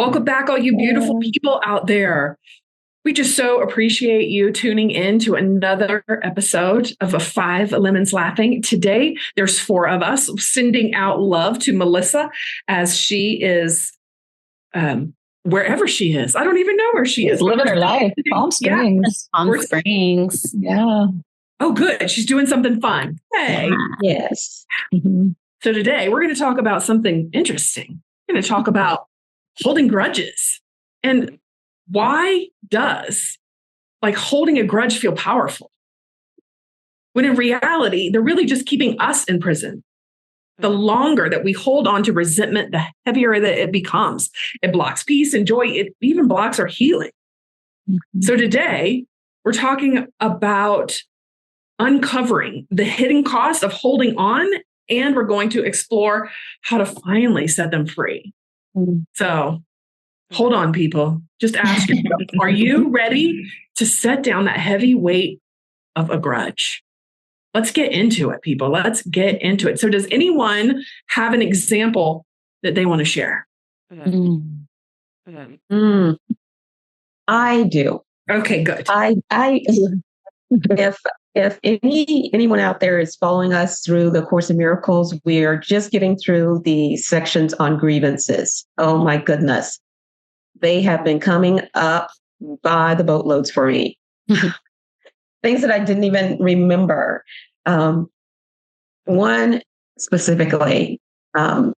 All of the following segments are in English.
Welcome back, all you beautiful people out there. We just so appreciate you tuning in to another episode of A Five Lemons Laughing. Today, there's four of us sending out love to Melissa as she is wherever she is. I don't even know where she is. Living her life. Palm Springs. Yeah. Palm Springs. Yeah. Oh, good. She's doing something fun. Hey. Yes. So today, we're going to talk about something interesting. We're going to talk about holding grudges. And why does holding a grudge feel powerful? When in reality, they're really just keeping us in prison. The longer that we hold on to resentment, the heavier that it becomes. It blocks peace and joy. It even blocks our healing. So today, we're talking about uncovering the hidden cost of holding on, and we're going to explore how to finally set them free. So hold on, people. Just ask yourself, are you ready to set down that heavy weight of a grudge? Let's get into it, people. Let's get into it. So does anyone have an example that they want to share? I do. Okay, good. If anyone out there is following us through the Course in Miracles, we are just getting through the sections on grievances. Oh my goodness. They have been coming up by the boatloads for me. Things that I didn't even remember. One specifically,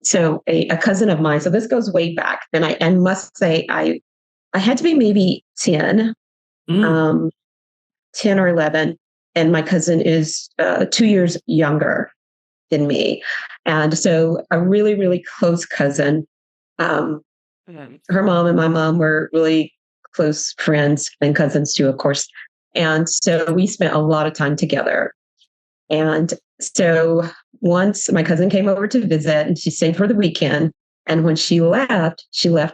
so a cousin of mine, so this goes way back, and I must say I had to be maybe 10 or 11. And my cousin is 2 years younger than me. And so a really, really close cousin. Her mom and my mom were really close friends and cousins too, of course. And so we spent a lot of time together. And so once my cousin came over to visit and she stayed for the weekend. And when she left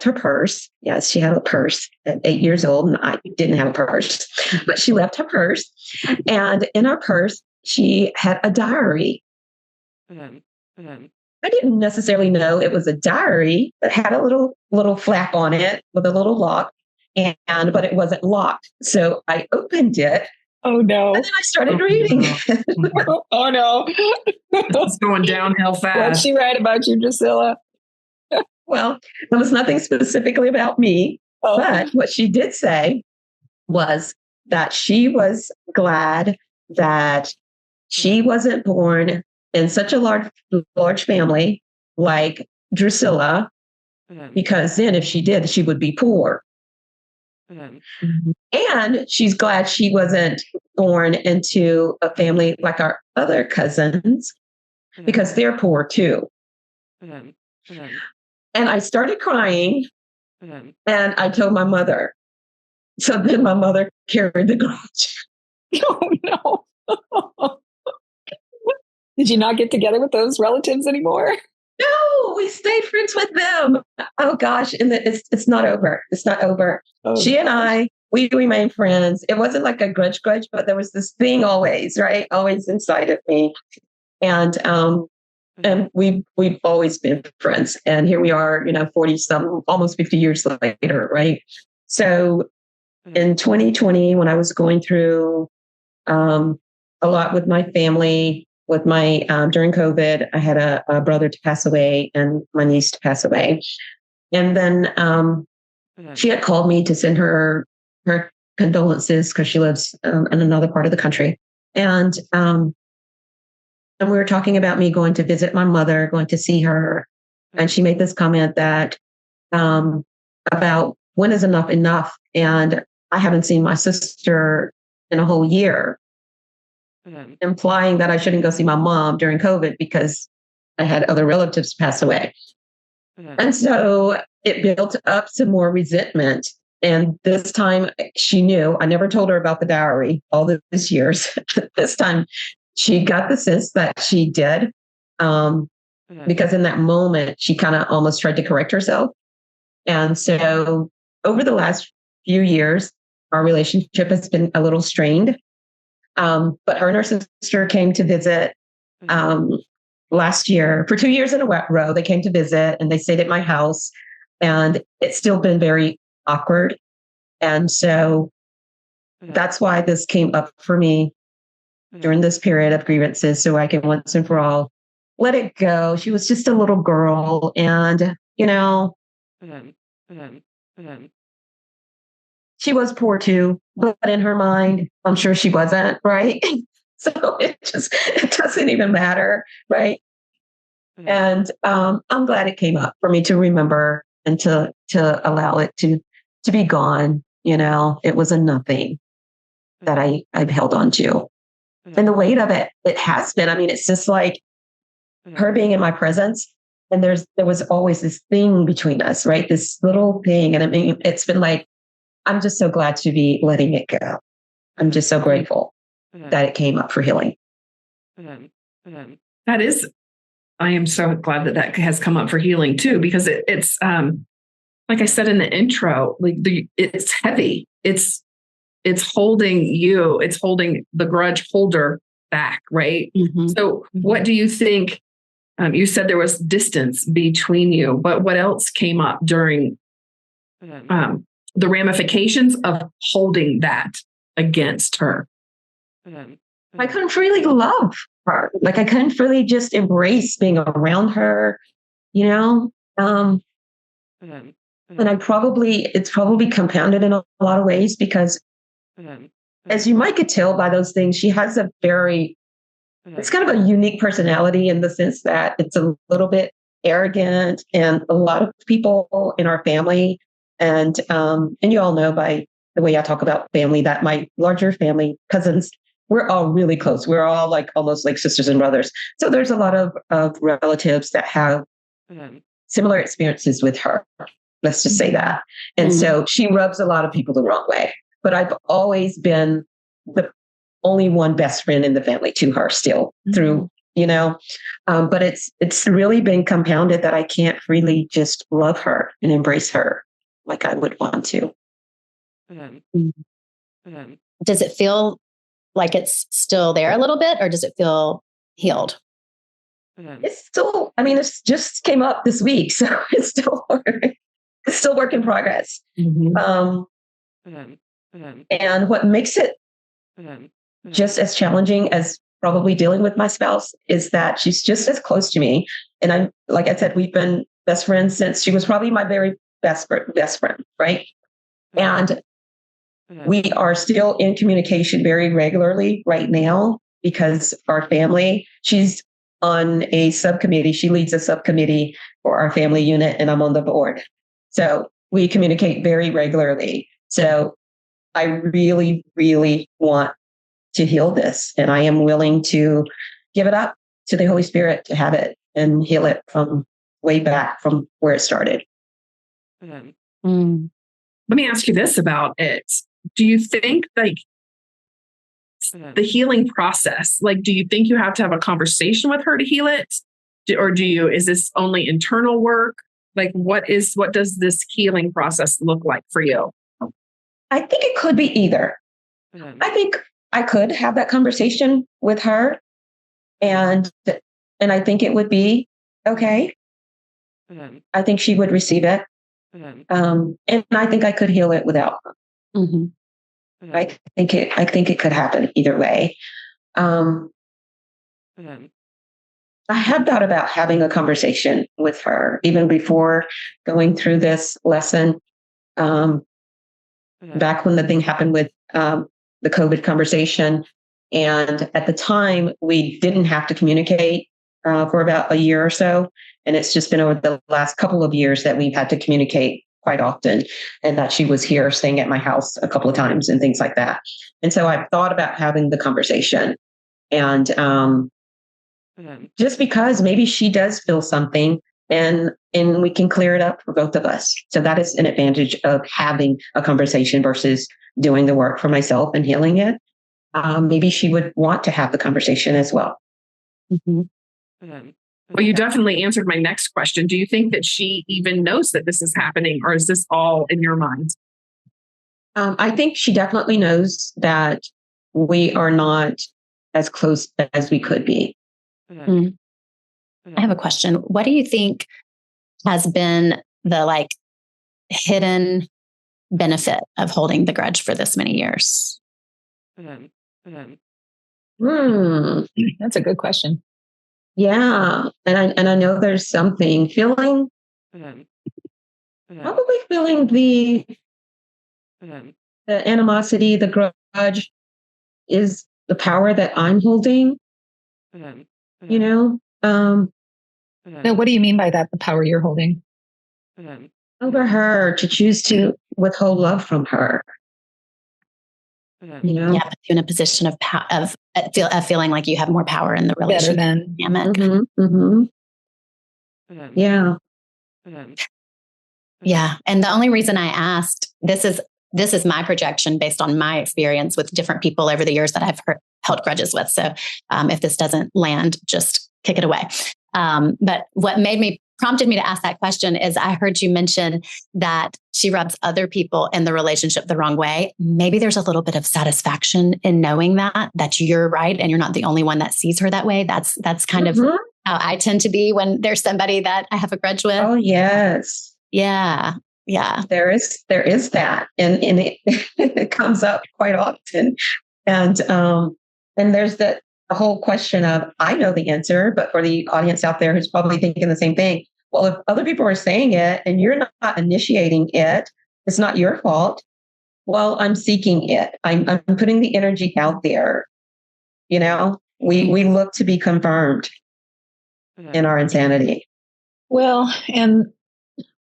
her purse. Yes, she had a purse at 8 years old, and I didn't have a purse, but she left her purse. And in her purse, she had a diary. I didn't necessarily know it was a diary, but had a little flap on it with a little lock, but it wasn't locked. So I opened it. Oh no! And then I started reading it. Oh no! It's going downhill fast. What'd she write about you, Drusilla? Well, there was nothing specifically about me, but what she did say was that she was glad that she wasn't born in such a large family like Drusilla, because then if she did, she would be poor. And she's glad she wasn't born into a family like our other cousins, because they're poor too. And I started crying, and I told my mother. So then my mother carried the grudge. Oh, no. Did you not get together with those relatives anymore? No, we stayed friends with them. Oh, gosh. And it's not over. It's not over. Oh. She and I, we remain friends. It wasn't like a grudge, but there was this thing always, right? Always inside of me. And we've always been friends. And here we are, 40-some, almost 50 years later, right? So in 2020, when I was going through a lot with my family, during COVID, I had a brother to pass away and my niece to pass away. And then she had called me to send her condolences because she lives in another part of the country. And we were talking about me going to visit my mother, going to see her. And she made this comment that about when is enough? And I haven't seen my sister in a whole year, implying that I shouldn't go see my mom during COVID because I had other relatives pass away. And so it built up some more resentment. And this time she knew. I never told her about the diary all these years. This time she got the sense that she did, because in that moment, she kind of almost tried to correct herself. And so over the last few years, our relationship has been a little strained. But her and her sister came to visit last year. For 2 years in a row, they came to visit and they stayed at my house. And it's still been very awkward. And so that's why this came up for me during this period of grievances, so I can once and for all let it go. She was just a little girl, and she was poor too, but in her mind, I'm sure she wasn't, right? So it doesn't even matter, right? And I'm glad it came up for me to remember and to allow it to be gone. It was a nothing that I've held on to. And the weight of it has been, I mean, it's just like her being in my presence. And there was always this thing between us, right? This little thing. And I mean, it's been like, I'm just so glad to be letting it go. I'm just so grateful that it came up for healing. That is, I am so glad that has come up for healing too, because it's like I said in the intro, like it's heavy. It's holding you. It's holding the grudge holder back, right? Mm-hmm. So, what do you think? You said there was distance between you, but what else came up during the ramifications of holding that against her? I couldn't really love her. Like I couldn't really just embrace being around her, And it's probably compounded in a lot of ways because as you might could tell by those things, she has it's kind of a unique personality in the sense that it's a little bit arrogant, and a lot of people in our family, and you all know by the way I talk about family that my larger family, cousins, we're all really close. We're all like almost like sisters and brothers. So there's a lot of relatives that have similar experiences with her. Let's just say that. And so she rubs a lot of people the wrong way. But I've always been the only one best friend in the family to her still through, but it's really been compounded that I can't really just love her and embrace her like I would want to. Does it feel like it's still there a little bit, or does it feel healed? It's still, I mean, it's just came up this week, so it's still work in progress. And what makes it just as challenging as probably dealing with my spouse is that she's just as close to me. And I'm, like I said, we've been best friends since she was probably my very best friend, right? And we are still in communication very regularly right now because our family, she's on a subcommittee. She leads a subcommittee for our family unit, and I'm on the board. So we communicate very regularly. So I really, really want to heal this, and I am willing to give it up to the Holy Spirit to have it and heal it from way back from where it started. Let me ask you this about it. Do you think like the healing process, like, do you think you have to have a conversation with her to heal it? Or is this only internal work? Like, what does this healing process look like for you? I think it could be either. I think I could have that conversation with her, and I think it would be okay. I think she would receive it. And I think I could heal it without her. I think it could happen either way. I had thought about having a conversation with her even before going through this lesson. Back when the thing happened with the COVID conversation. And at the time, we didn't have to communicate for about a year or so. And it's just been over the last couple of years that we've had to communicate quite often, and that she was here staying at my house a couple of times and things like that. And so I thought about having the conversation, and just because maybe she does feel something, and we can clear it up for both of us. So that is an advantage of having a conversation versus doing the work for myself and healing it. Maybe she would want to have the conversation as well. Well, you definitely answered my next question. Do you think that she even knows that this is happening, or is this all in your mind? I think she definitely knows that we are not as close as we could be. I have a question. What do you think has been the hidden benefit of holding the grudge for this many years? That's a good question. Yeah. And I know there's something feeling, probably feeling the animosity, the grudge is the power that I'm holding, you know, Now, what do you mean by that? The power you're holding? over her, to choose to withhold love from her. You know? Yeah, put you in a position of feeling like you have more power in the Better relationship than. dynamic. Yeah. Yeah. And the only reason I asked, this is my projection based on my experience with different people over the years that I've held grudges with. So if this doesn't land, just kick it away. But what prompted me to ask that question is I heard you mention that she rubs other people in the relationship the wrong way. Maybe there's a little bit of satisfaction in knowing that you're right and you're not the only one that sees her that way. That's kind of how I tend to be when there's somebody that I have a grudge with. Oh, yes. Yeah. Yeah. There is that. And it comes up quite often. And there's the whole question of, I know the answer, but for the audience out there who's probably thinking the same thing, well, if other people are saying it and you're not initiating it, it's not your fault. Well, I'm seeking it. I'm putting the energy out there. You know, we look to be confirmed in our insanity. Well, and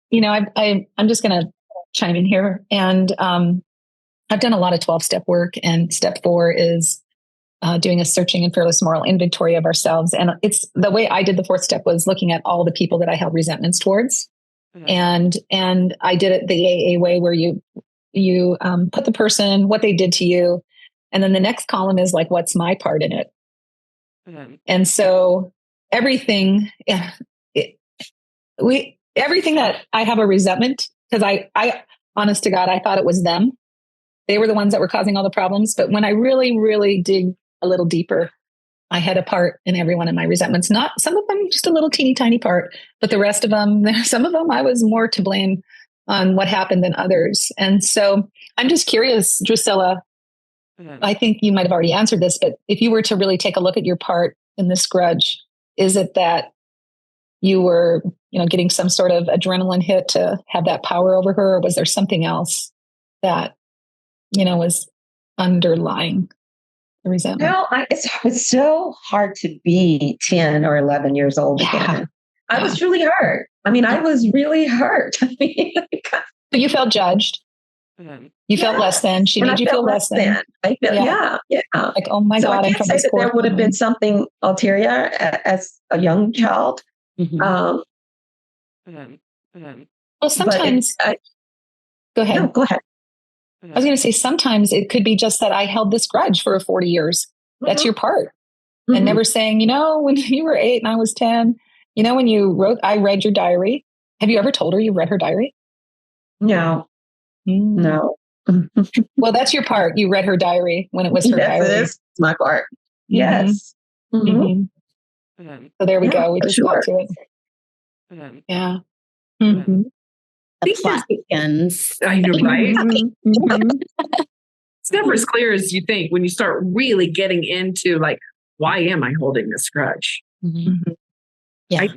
you know, I'm just going to chime in here, and I've done a lot of 12-step work, and step 4 is doing a searching and fearless moral inventory of ourselves. And it's the way I did the 4th step was looking at all the people that I held resentments towards, and I did it the AA way, where you put the person, what they did to you, and then the next column is like, what's my part in it? And so everything, everything that I have a resentment, because I honest to God, I thought it was them. They were the ones that were causing all the problems. But when I really, really dig a little deeper, I had a part in every one of my resentments. Not some of them, just a little teeny tiny part, but the rest of them, some of them I was more to blame on what happened than others. And so I'm just curious, Drusilla, I think you might have already answered this, but if you were to really take a look at your part in this grudge, is it that you were, getting some sort of adrenaline hit to have that power over her? Or was there something else that, was underlying the resentment? Well, it's so hard to be 10 or 11 years old again. I was really hurt. I mean, I was really hurt. But you felt judged. You felt less than. She made you feel less than. I feel, yeah. Like, oh my God. I can't say that there would have been something ulterior as a young child. Well, sometimes. Go ahead. No, go ahead. I was going to say, sometimes it could be just that I held this grudge for 40 years. That's your part. And never saying, when you were 8 and I was 10, when I read your diary. Have you ever told her you read her diary? No. No. Well, that's your part. You read her diary when it was her diary. It is my part. Yes. So there we go. We just got to it. Yeah. The plot begins. You're right. It's never as clear as you think when you start really getting into like, why am I holding this grudge? Yeah.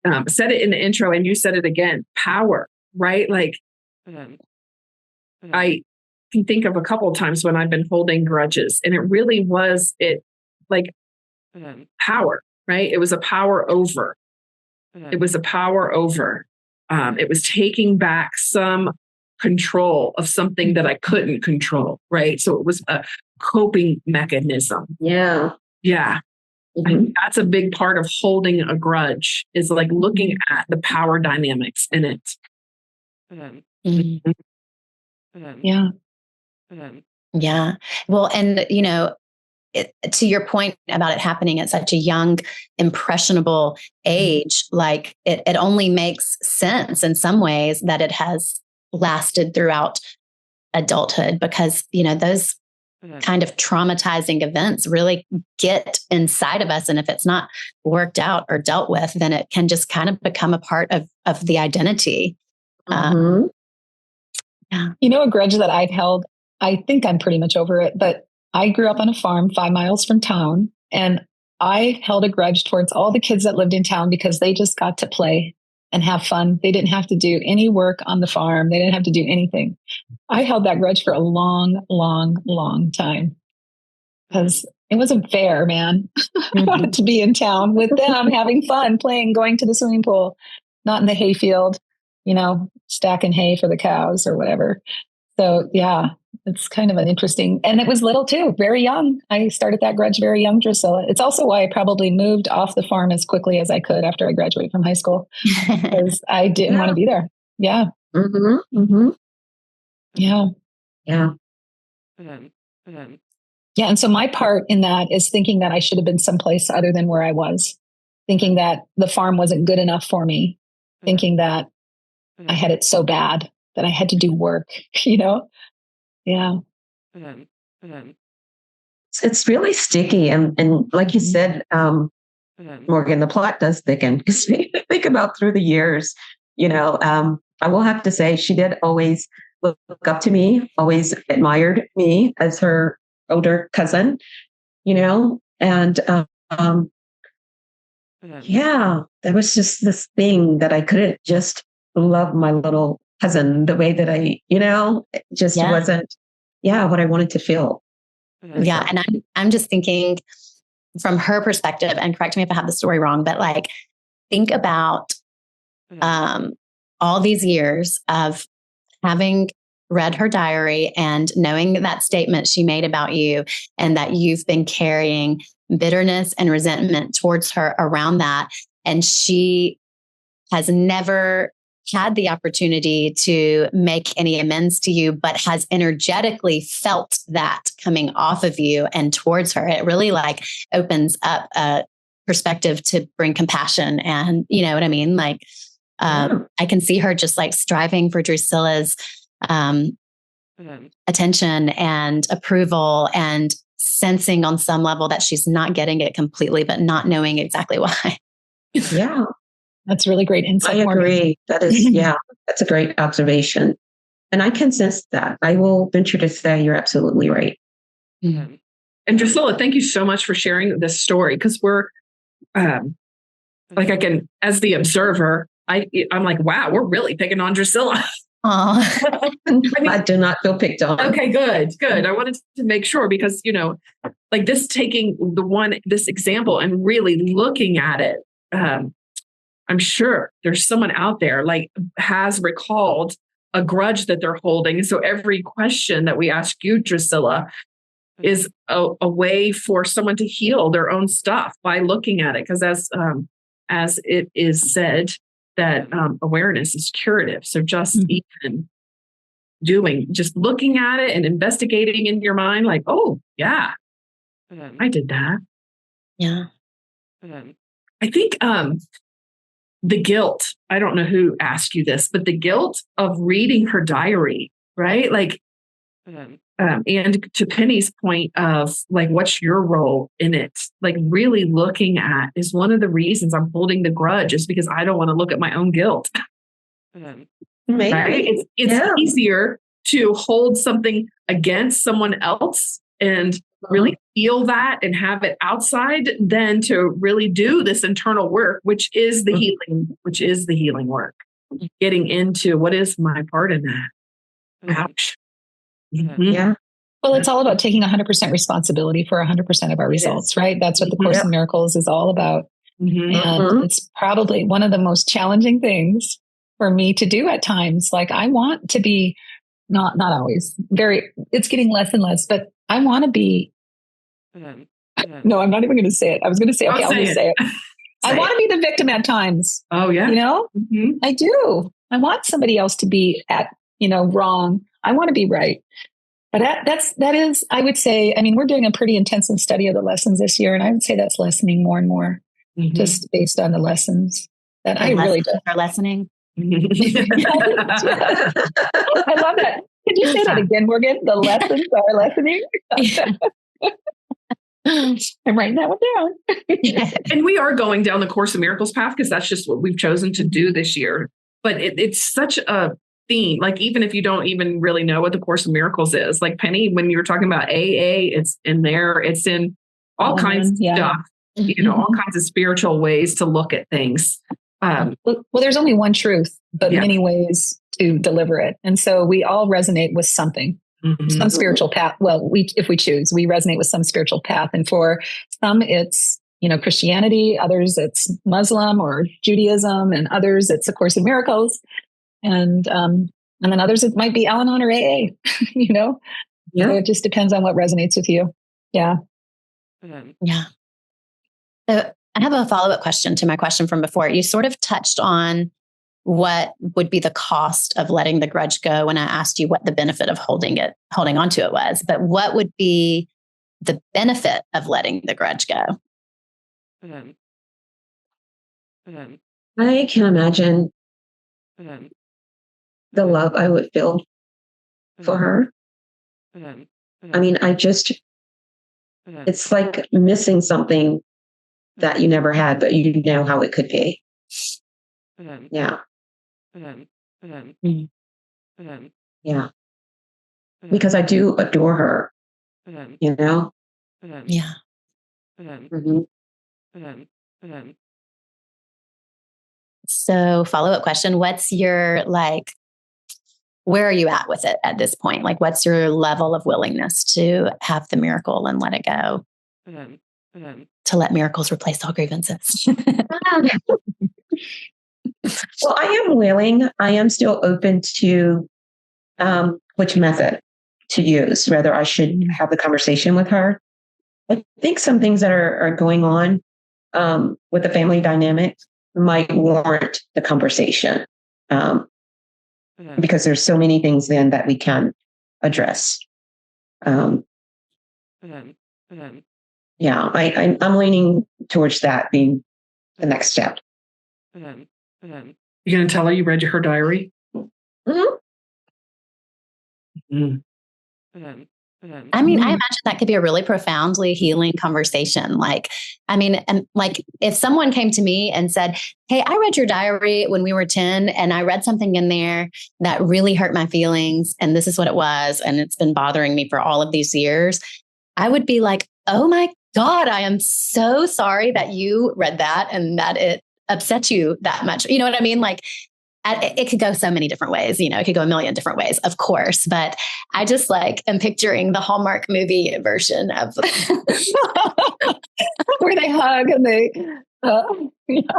I said it in the intro and you said it again, power, right? Like I can think of a couple of times when I've been holding grudges and it really was power, right? It was a power over. It was a power over. It was taking back some control of something that I couldn't control, right? So it was a coping mechanism. Yeah. Yeah. I think that's a big part of holding a grudge is like looking at the power dynamics in it. Yeah. Yeah. Well, and, to your point about it happening at such a young, impressionable age, like it only makes sense in some ways that it has lasted throughout adulthood because, those kind of traumatizing events really get inside of us. And if it's not worked out or dealt with, then it can just kind of become a part of the identity. You know, a grudge that I've held, I think I'm pretty much over it, but I grew up on a farm 5 miles from town, and I held a grudge towards all the kids that lived in town because they just got to play and have fun. They didn't have to do any work on the farm. They didn't have to do anything. I held that grudge for a long, long, long time because it wasn't fair, man. I wanted to be in town with them, having fun, playing, going to the swimming pool, not in the hayfield, you know, stacking hay for the cows or whatever. So yeah, it's kind of an interesting, and it was little too, very young. I started that grudge very young, Drusilla. It's also why I probably moved off the farm as quickly as I could after I graduated from high school, because I didn't want to be there. Yeah. Yeah. Yeah. Yeah. And so my part in that is thinking that I should have been someplace other than where I was, thinking that the farm wasn't good enough for me, thinking that I had it so bad that I had to do work, you know? Yeah. It's really sticky. And like you said, Morgan, the plot does thicken because think about through the years, you know, I will have to say she did always look up to me, always admired me as her older cousin, you know, and yeah, there was just this thing that I couldn't just love my little cousin the way that I, you know, it just wasn't, what I wanted to feel. Yeah. And I'm just thinking from her perspective, and correct me if I have the story wrong, but like, think about all these years of having read her diary and knowing that statement she made about you, and that you've been carrying bitterness and resentment towards her around that. And she has never had the opportunity to make any amends to you, but has energetically felt that coming off of you and towards her. It really like opens up a perspective to bring compassion. And you know what I mean? Like, I can see her just like striving for Drusilla's attention and approval, and sensing on some level that she's not getting it completely, but not knowing exactly why. Yeah. That's really great insight. I agree. That is, that's a great observation. And I can sense that. I will venture to say you're absolutely right. Mm-hmm. And Drusilla, thank you so much for sharing this story, because we're like, I can, as the observer, I'm like, wow, we're really picking on Drusilla. I do not feel picked on. Okay, good. I wanted to make sure, because, you know, like this, taking this example and really looking at it, I'm sure there's someone out there like has recalled a grudge that they're holding. So every question that we ask you, Drusilla, is a way for someone to heal their own stuff by looking at it. Because as it is said, that awareness is curative. So just even just looking at it and investigating in your mind, like, oh yeah, I did that. Yeah. I think the guilt, I don't know who asked you this, but the guilt of reading her diary, right? Like, and to Penny's point of like, what's your role in it? Like really looking at is one of the reasons I'm holding the grudge, is because I don't want to look at my own guilt. Maybe. Right? It's easier to hold something against someone else and really feel that and have it outside than to really do this internal work, which is the healing work. Getting into what is my part in that. Ouch. Yeah. Well, it's all about taking 100% responsibility for 100% of our results, right? That's what the Course in Miracles is all about. And it's probably one of the most challenging things for me to do at times. Like I want to be not always it's getting less and less, but I want to be, no, I'm not even going to say it. I was going to say, okay, I'll just say it. I want to be the victim at times. Oh yeah. You know, I do. I want somebody else to be wrong. I want to be right. But that is, I would say, I mean, we're doing a pretty intensive study of the lessons this year. And I would say that's lessening more and more, just based on the lessons that I really do. Are lessening. I love that. Could you say that again, Morgan? The lessons are lessening. I'm writing that one down. And we are going down the Course in Miracles path because that's just what we've chosen to do this year. But it's such a theme. Like, even if you don't even really know what the Course of Miracles is, like Penny, when you were talking about AA, it's in there, it's in all kinds of stuff, all kinds of spiritual ways to look at things. Well, there's only one truth, but many ways to deliver it. And so we all resonate with something, some spiritual path. Well, if we choose, we resonate with some spiritual path. And for some, it's, Christianity, others it's Muslim or Judaism, and others it's A Course in Miracles. And then others, it might be Al-Anon or AA, So it just depends on what resonates with you. Yeah. Yeah. So I have a follow-up question to my question from before. You sort of touched on what would be the cost of letting the grudge go when I asked you what the benefit of holding on to it was. But what would be the benefit of letting the grudge go? I can imagine the love I would feel for her. I mean, it's like missing something that you never had, but you know how it could be. Yeah. Yeah. Because I do adore her, Yeah. So, follow-up question, what's your, where are you at with it at this point? Like, what's your level of willingness to have the miracle and let it go? To let miracles replace all grievances? Well, I am willing. I am still open to which method to use, whether I should have the conversation with her. I think some things that are going on with the family dynamic might warrant the conversation, because there's so many things then that we can address. I'm leaning towards that being the next step. You going to tell her you read her diary? I mean, I imagine that could be a really profoundly healing conversation. If someone came to me and said, "Hey, I read your diary when we were 10 and I read something in there that really hurt my feelings. And this is what it was. And it's been bothering me for all of these years." I would be like, "Oh my God, I am so sorry that you read that and that it upset you that much." You know what I mean? It could go so many different ways, it could go a million different ways, of course, but I just am picturing the Hallmark movie version of where they hug and they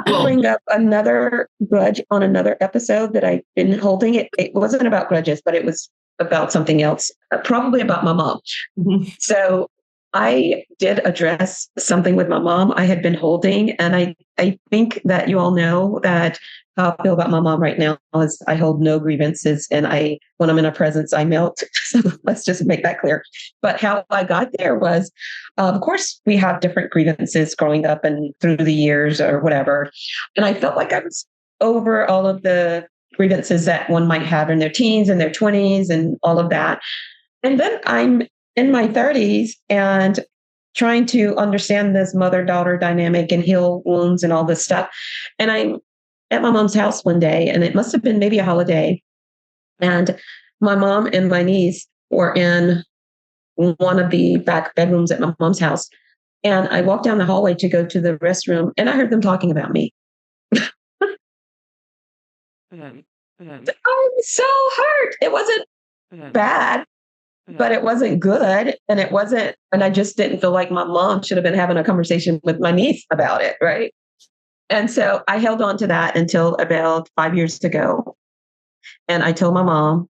bring up another grudge on another episode that I've been holding. It wasn't about grudges, but it was about something else, probably about my mom. So I did address something with my mom I had been holding. And I think that you all know that how I feel about my mom right now is I hold no grievances. And when I'm in her presence, I melt. So let's just make that clear. But how I got there was, of course, we have different grievances growing up and through the years or whatever. And I felt like I was over all of the grievances that one might have in their teens and their 20s and all of that. And then I'm in my 30s and trying to understand this mother-daughter dynamic and heal wounds and all this stuff. And I'm at my mom's house one day, and it must have been maybe a holiday. And my mom and my niece were in one of the back bedrooms at my mom's house. And I walked down the hallway to go to the restroom, and I heard them talking about me. I'm so hurt. It wasn't bad, but it wasn't good. And I just didn't feel like my mom should have been having a conversation with my niece about it. Right. And so I held on to that until about 5 years ago. And I told my mom,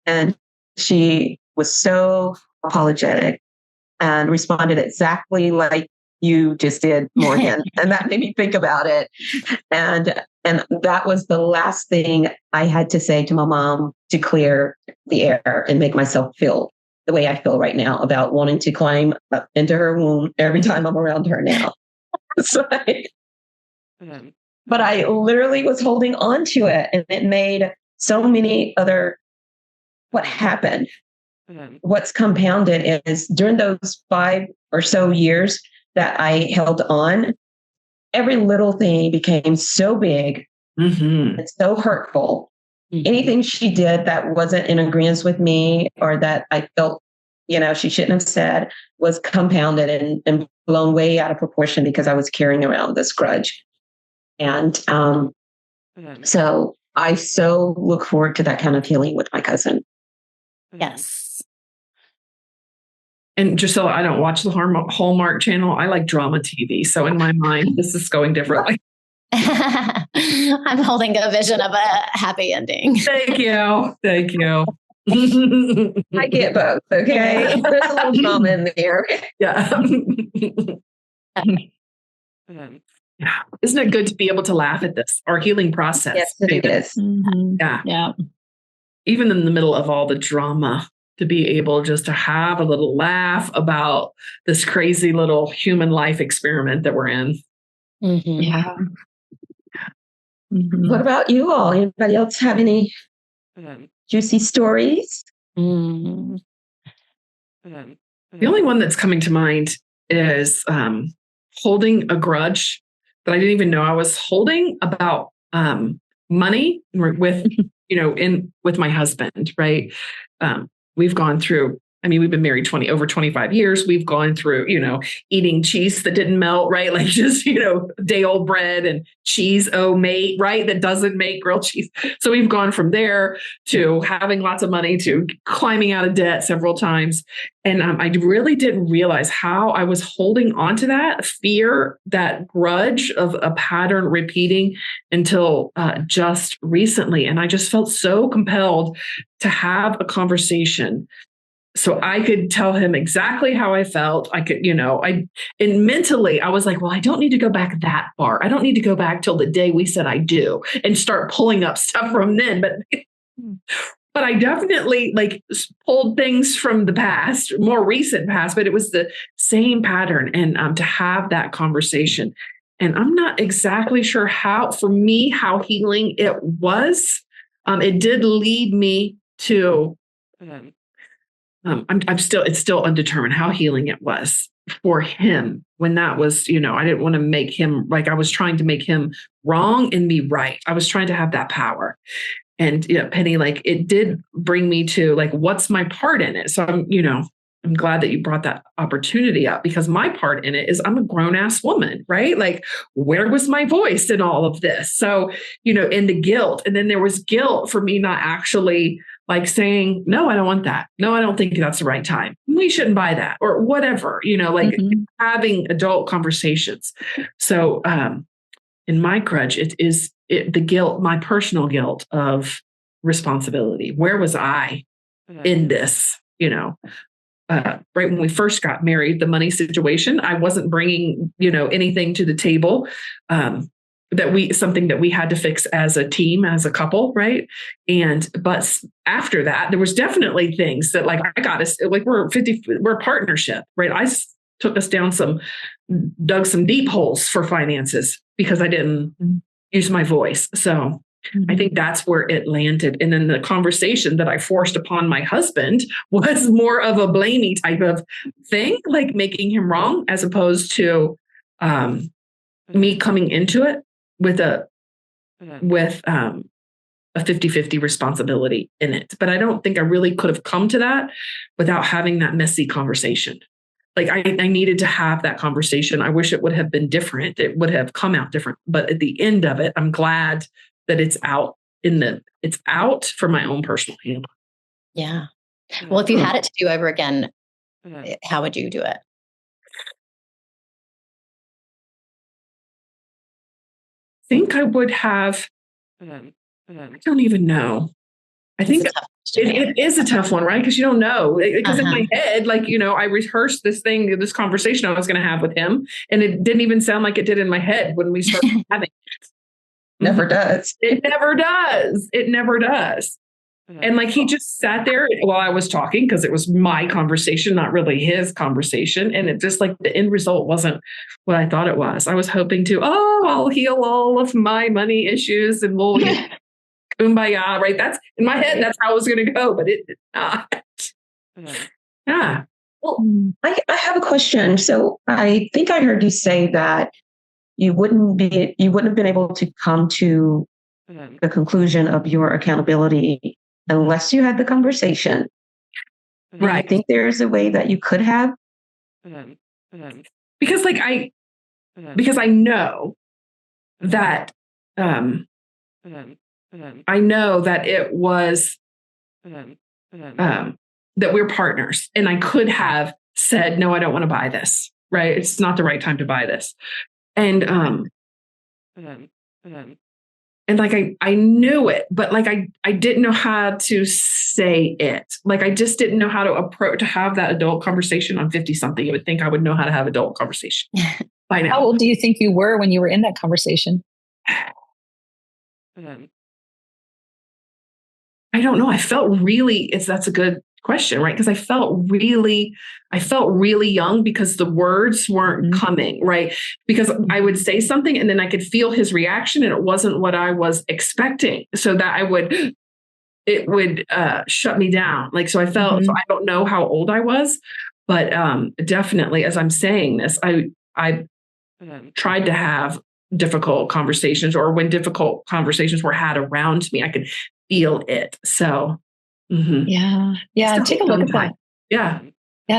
and she was so apologetic and responded exactly like you just did, Morgan. And that made me think about it. And that was the last thing I had to say to my mom to clear the air and make myself feel the way I feel right now about wanting to climb up into her womb every time I'm around her now. But I literally was holding on to it, and it made so many other, what happened, what's compounded is during those 5 or so years that I held on, every little thing became so big and so hurtful anything she did that wasn't in agreement with me or that I felt, she shouldn't have said was compounded and blown way out of proportion because I was carrying around this grudge. And so I so look forward to that kind of healing with my cousin. Yes. And just so I don't watch the Hallmark channel, I like drama TV. So in my mind, this is going differently. I'm holding a vision of a happy ending. Thank you. Thank you. I get both. Okay. There's a little drama in there. Yeah. Yeah. Isn't it good to be able to laugh at this, our healing process? Yes, it is. Mm-hmm. Yeah. Yeah. Even in the middle of all the drama, to be able just to have a little laugh about this crazy little human life experiment that we're in. Mm-hmm. Yeah. Mm-hmm. What about you all? Anybody else have any juicy stories? Mm-hmm. The only one that's coming to mind is holding a grudge that I didn't even know I was holding about money with, with my husband, right? We've gone through, we've been married over 25 years. We've gone through, eating cheese that didn't melt, right? Like just, day old bread and cheese, mate, right? That doesn't make grilled cheese. So we've gone from there to having lots of money to climbing out of debt several times. And I really didn't realize how I was holding on to that fear, that grudge of a pattern repeating until just recently. And I just felt so compelled to have a conversation so I could tell him exactly how I felt. I could, and mentally I was like, well, I don't need to go back that far. I don't need to go back till the day we said I do and start pulling up stuff from then. But I definitely pulled things from the past, more recent past, but it was the same pattern. And to have that conversation, and I'm not exactly sure how healing it was. It did lead me to, it's still undetermined how healing it was for him when that was, I didn't want to make him I was trying to make him wrong and me right. I was trying to have that power. And Penny, it did bring me to what's my part in it? So I'm glad that you brought that opportunity up because my part in it is I'm a grown ass woman, right? Where was my voice in all of this? So, in the guilt. And then there was guilt for me not actually saying, no, I don't want that. No, I don't think that's the right time. We shouldn't buy that or whatever, having adult conversations. So, in my grudge, it is the guilt, my personal guilt of responsibility. Where was I in this? Right when we first got married, the money situation, I wasn't bringing, anything to the table something that we had to fix as a team, as a couple, right? But after that, there was definitely things that I got us, we're a partnership, right? I took us down dug some deep holes for finances because I didn't use my voice. So I think that's where it landed. And then the conversation that I forced upon my husband was more of a blamey type of thing, making him wrong, as opposed to me coming into it with a 50-50 responsibility in it. But I don't think I really could have come to that without having that messy conversation. I needed to have that conversation. I wish it would have been different. It would have come out different. But at the end of it, I'm glad that it's out for my own personal healing. Yeah. Well, if you had it to do over again, how would you do it? I think I would have, I don't even know. I think it is a tough one, right? Because you don't know. Because in my head, I rehearsed this conversation I was going to have with him, and it didn't even sound like it did in my head when we started having it. Never does. It never does. It never does. And he just sat there while I was talking because it was my conversation, not really his conversation. And it just the end result wasn't what I thought it was. I was hoping to, I'll heal all of my money issues and we'll kumbaya, right? That's in my head. That's how it was going to go, but it did not. Yeah. Well, I have a question. So I think I heard you say that you wouldn't have been able to come to the conclusion of your accountability unless you had the conversation. Right. I think there is a way that you could have. Because I know that it was that we're partners, and I could have said, no, I don't want to buy this. Right. It's not the right time to buy this. And like, I knew it, but like, I didn't know how to say it. Like, I just didn't know how to have that adult conversation. I'm 50 something. You would think I would know how to have adult conversation by now. How old do you think you were when you were in that conversation? I don't know. I felt that's a good question, right? Because I felt really young because the words weren't coming, right? Because I would say something and then I could feel his reaction and it wasn't what I was expecting. So that it would shut me down. Like, so I felt, so I don't know how old I was, but definitely as I'm saying this, I tried to have difficult conversations, or when difficult conversations were had around me, I could feel it. So, yeah. Take a look at that. Yeah.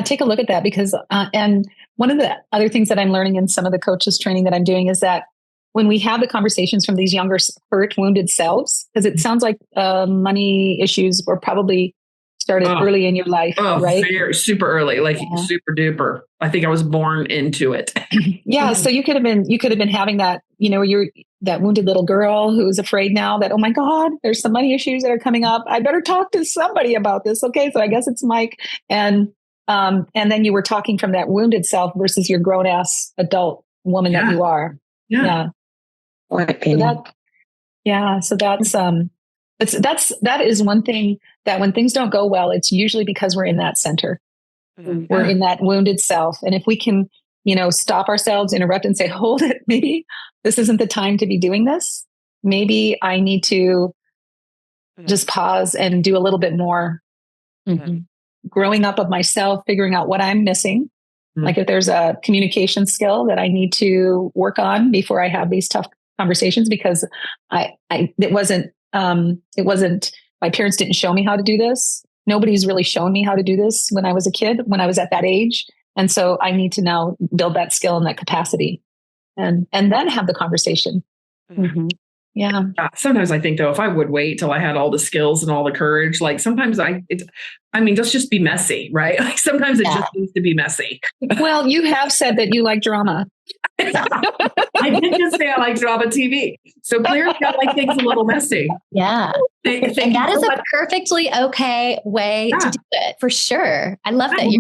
Take a look at that because, and one of the other things that I'm learning in some of the coaches training that I'm doing is that when we have the conversations from these younger hurt, wounded selves, because it sounds like money issues were probably started early in your life, right? Super early, like super duper. I think I was born into it. So you could have been having that, you're that wounded little girl who's afraid now that, oh my God, there's some money issues that are coming up. I better talk to somebody about this. Okay. So I guess it's Mike. And then you were talking from that wounded self versus your grown ass adult woman that you are. Yeah. So that is one thing that when things don't go well, it's usually because we're in that center. We're in that wounded self. And if we can, stop ourselves, interrupt and say, hold it, maybe this isn't the time to be doing this. Maybe I need to just pause and do a little bit more growing up of myself, figuring out what I'm missing. Like if there's a communication skill that I need to work on before I have these tough conversations, because it wasn't, my parents didn't show me how to do this. Nobody's really shown me how to do this when I was a kid, when I was at that age. And so I need to now build that skill and that capacity and then have the conversation. Yeah. Sometimes I think though, if I would wait till I had all the skills and all the courage, like sometimes let's just be messy, right? Like sometimes it just needs to be messy. Well, you have said that you like drama. I did just say I like drama TV. So clearly I like things a little messy. Yeah. And that is a perfectly okay way to do it, for sure. I love that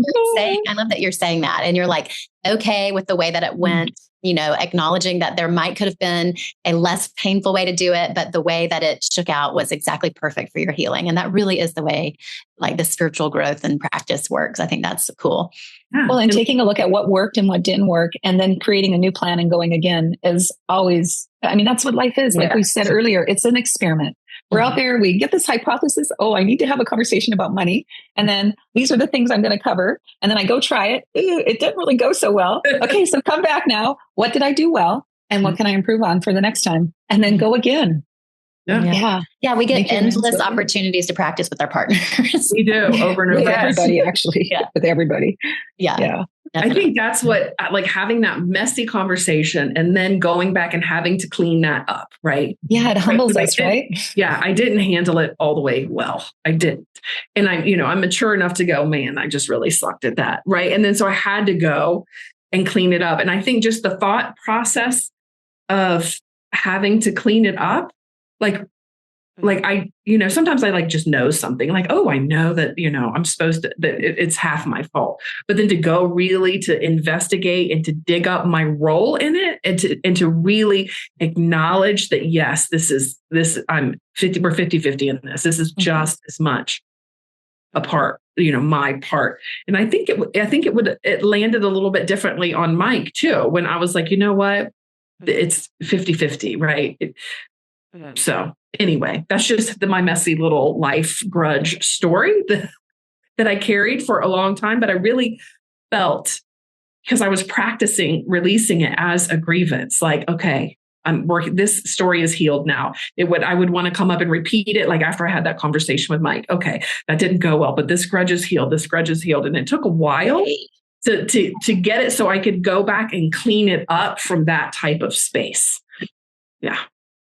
you're saying that. And you're like, okay with the way that it went, acknowledging that there could have been a less painful way to do it, but the way that it shook out was exactly perfect for your healing. And that really is the way like the spiritual growth and practice works. I think that's cool. Yeah. Well, and taking a look at what worked and what didn't work, and then creating a new plan and going again is always, that's what life is. Like we said earlier, it's an experiment. We're out there, we get this hypothesis. Oh, I need to have a conversation about money. And then these are the things I'm going to cover. And then I go try it. It didn't really go so well. Okay, so come back now. What did I do well? And what can I improve on for the next time? And then go again. Yeah, we get endless opportunities to practice with our partners. We do, over and over. With everybody, actually. With everybody. Yeah. I think that's what, like having that messy conversation and then going back and having to clean that up, right? Yeah, it humbles us, right? Yeah, I didn't handle it all the way well. I didn't. And I'm mature enough to go, man, I just really sucked at that, right? And then so I had to go and clean it up. And I think just the thought process of having to clean it up, like I, sometimes I just know something like, oh, I know that, I'm supposed to, that it's half my fault. But then to go really to investigate and to dig up my role in it and to really acknowledge that, yes, I'm 50, we're 50-50 in this. This is just as much a part, my part. And I think it landed a little bit differently on Mike too, when I was like, you know what, it's 50-50, right? So anyway, that's just my messy little life grudge story that I carried for a long time. But I really felt, because I was practicing releasing it as a grievance, like, okay, I'm working, this story is healed now. I would want to come up and repeat it. Like after I had that conversation with Mike, okay, that didn't go well, but this grudge is healed. This grudge is healed. And it took a while to get it so I could go back and clean it up from that type of space. Yeah.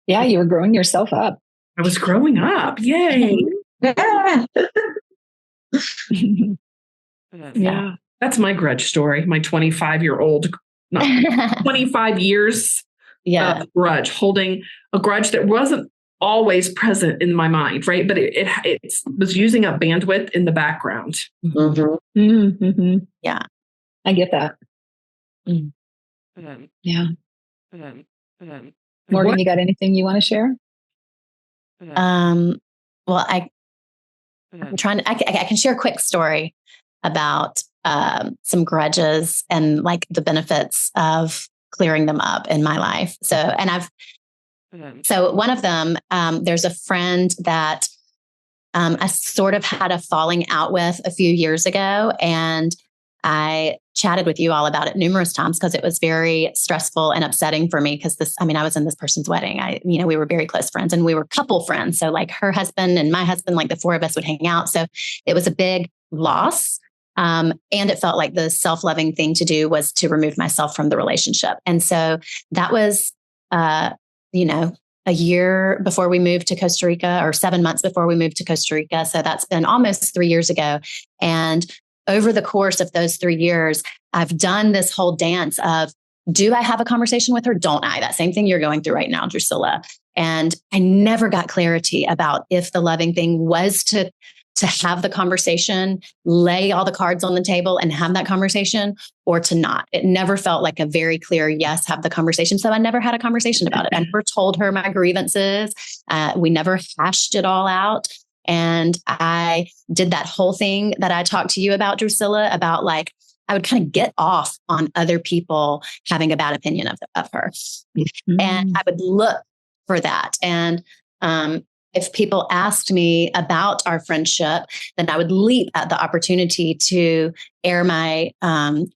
Yeah. You were growing yourself up. I was growing up. Yay. Yeah. Yeah. That's my grudge story. My 25-year-old, 25 years of grudge, holding a grudge that wasn't always present in my mind, right? But it was using up bandwidth in the background. Mm-hmm. Mm-hmm. Yeah. I get that. Mm. Yeah. Morgan, you got anything you want to share? Well, I'm trying to, I can share a quick story about some grudges and like the benefits of clearing them up in my life. So one of them, there's a friend that I sort of had a falling out with a few years ago, and I chatted with you all about it numerous times because it was very stressful and upsetting for me because I was in this person's wedding. We were very close friends and we were couple friends. So like her husband and my husband, like the four of us would hang out. So it was a big loss. And it felt like the self-loving thing to do was to remove myself from the relationship. And so that was, a year before we moved to Costa Rica, or 7 months before we moved to Costa Rica. So that's been almost 3 years ago. And over the course of those 3 years, I've done this whole dance of, do I have a conversation with her? Don't I? That same thing you're going through right now, Drusilla. And I never got clarity about if the loving thing was to have the conversation, lay all the cards on the table and have that conversation, or to not. It never felt like a very clear, yes, have the conversation. So I never had a conversation about it. I never told her my grievances. We never hashed it all out. And I did that whole thing that I talked to you about, Drusilla, about like, I would kind of get off on other people having a bad opinion of her. Mm-hmm. And I would look for that. And if people asked me about our friendship, then I would leap at the opportunity to air my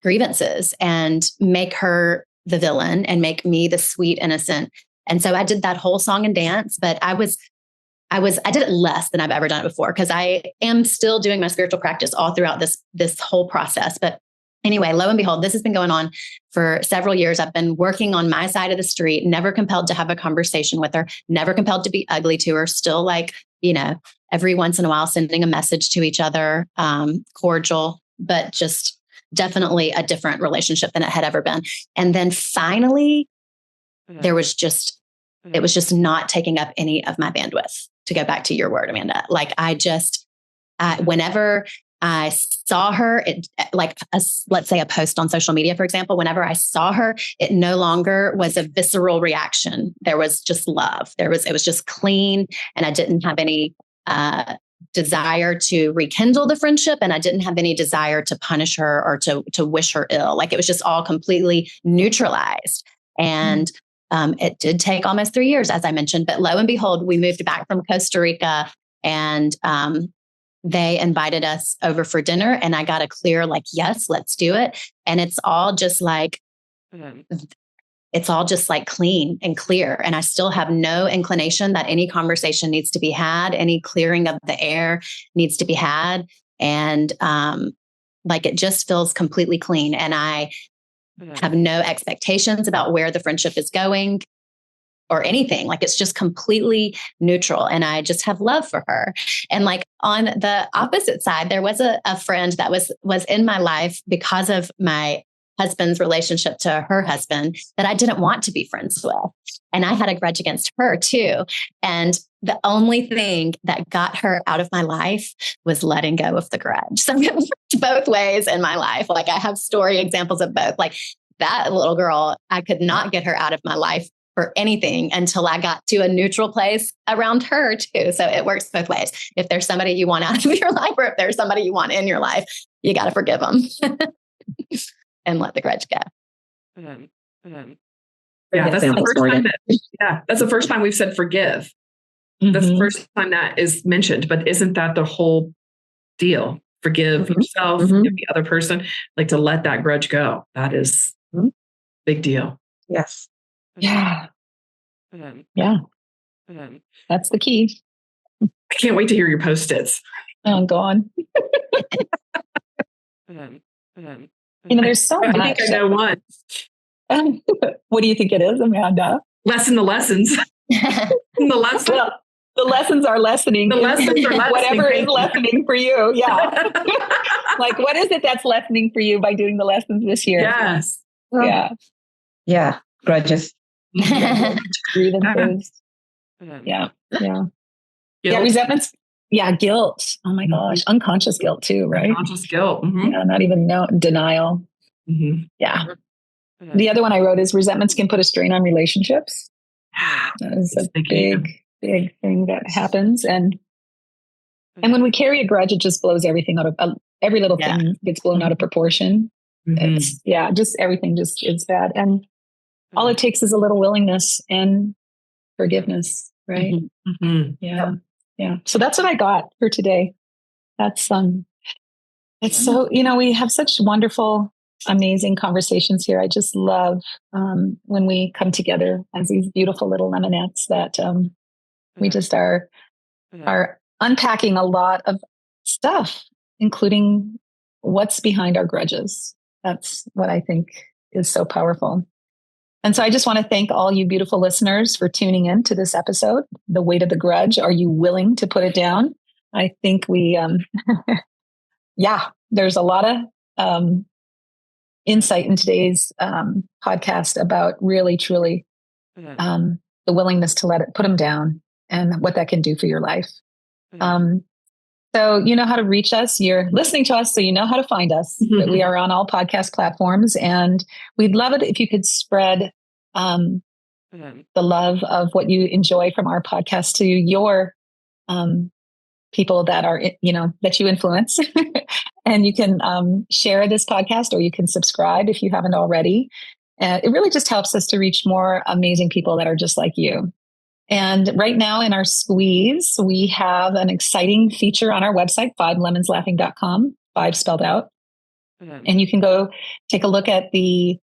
grievances and make her the villain and make me the sweet innocent. And so I did that whole song and dance, but I did it less than I've ever done it before because I am still doing my spiritual practice all throughout this whole process. But anyway, lo and behold, this has been going on for several years. I've been working on my side of the street, never compelled to have a conversation with her, never compelled to be ugly to her, still like, every once in a while sending a message to each other, cordial, but just definitely a different relationship than it had ever been. And then finally, it was just not taking up any of my bandwidth, to go back to your word, Amanda. Like whenever I saw her, let's say a post on social media, for example, whenever I saw her, it no longer was a visceral reaction. There was just love. It was just clean. And I didn't have any desire to rekindle the friendship. And I didn't have any desire to punish her or to wish her ill. Like it was just all completely neutralized. And it did take almost 3 years, as I mentioned, but lo and behold, we moved back from Costa Rica and they invited us over for dinner, and I got a clear, like, yes, let's do it. And it's all just like clean and clear. And I still have no inclination that any conversation needs to be had, any clearing of the air needs to be had. And it just feels completely clean. And I have no expectations about where the friendship is going or anything. Like it's just completely neutral. And I just have love for her. And like on the opposite side, there was a friend that was in my life because of my husband's relationship to her husband that I didn't want to be friends with. And I had a grudge against her too. And the only thing that got her out of my life was letting go of the grudge. So it worked both ways in my life. Like I have story examples of both. Like that little girl, I could not get her out of my life for anything until I got to a neutral place around her too. So it works both ways. If there's somebody you want out of your life, or if there's somebody you want in your life, you got to forgive them and let the grudge go. Yeah, that's the first time that's the first time we've said forgive. Mm-hmm. That's the first time that is mentioned, but isn't that the whole deal? Forgive yourself, forgive the other person, like to let that grudge go. That is big deal. Yes. Yeah. Yeah. That's the key. I can't wait to hear your post-its. Oh, go on. There's so much. I think I know one. What do you think it is, Amanda? Lessen the lessons. The lesson. Well, the lessons are lessening. The lessons are lessening. Whatever is lessening for you. Yeah. Like, what is it that's lessening for you by doing the lessons this year? Yes. Yeah. Yeah. Grudges. Grievances. Yeah. Yeah. Yeah. Resentments. Yeah. Guilt. Oh my gosh. Unconscious guilt too, right? Unconscious guilt. Mm-hmm. Yeah. Not even denial. Mm-hmm. Yeah. The other one I wrote is resentments can put a strain on relationships. That is a big thing that happens. And when we carry a grudge, it just blows everything out of every little thing gets blown out of proportion. Mm-hmm. It's just everything just is bad. And all it takes is a little willingness and forgiveness, right? Mm-hmm. Yeah. Yeah. So that's what I got for today. That's it's so, we have such wonderful, amazing conversations here. I just love when we come together as these beautiful little lemonettes that we just are unpacking a lot of stuff, including what's behind our grudges. That's what I think is so powerful. And so I just want to thank all you beautiful listeners for tuning in to this episode, The Weight of the Grudge. Are you willing to put it down? I think we, there's a lot of insight in today's podcast about really, truly the willingness to put them down and what that can do for your life. So you know how to reach us. You're listening to us, so you know how to find us. But we are on all podcast platforms, and we'd love it if you could spread the love of what you enjoy from our podcast to your people that are, that you influence. And you can share this podcast, or you can subscribe if you haven't already. It really just helps us to reach more amazing people that are just like you. And right now in our squeeze, we have an exciting feature on our website, 5lemonslaughing.com, 5 spelled out. And you can go take a look at the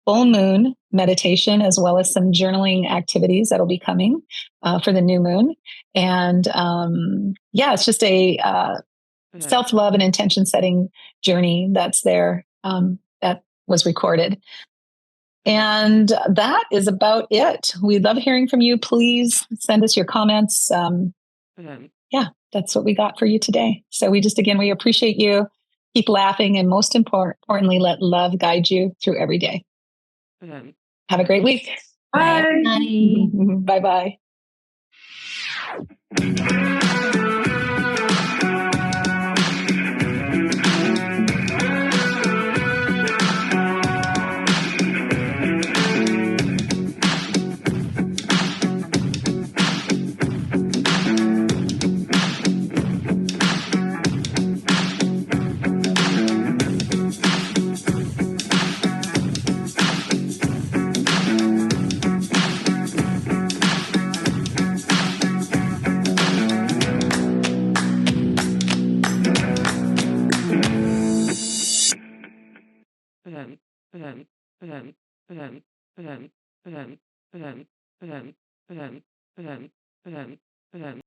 full moon meditation, as well as some journaling activities that'll be coming for the new moon. And it's just a self-love and intention setting journey that's there that was recorded. And that is about it. We love hearing from you. Please send us your comments. That's what we got for you today. So we appreciate you. Keep laughing. And most importantly, let love guide you through every day. Have a great week. Bye. Bye-bye.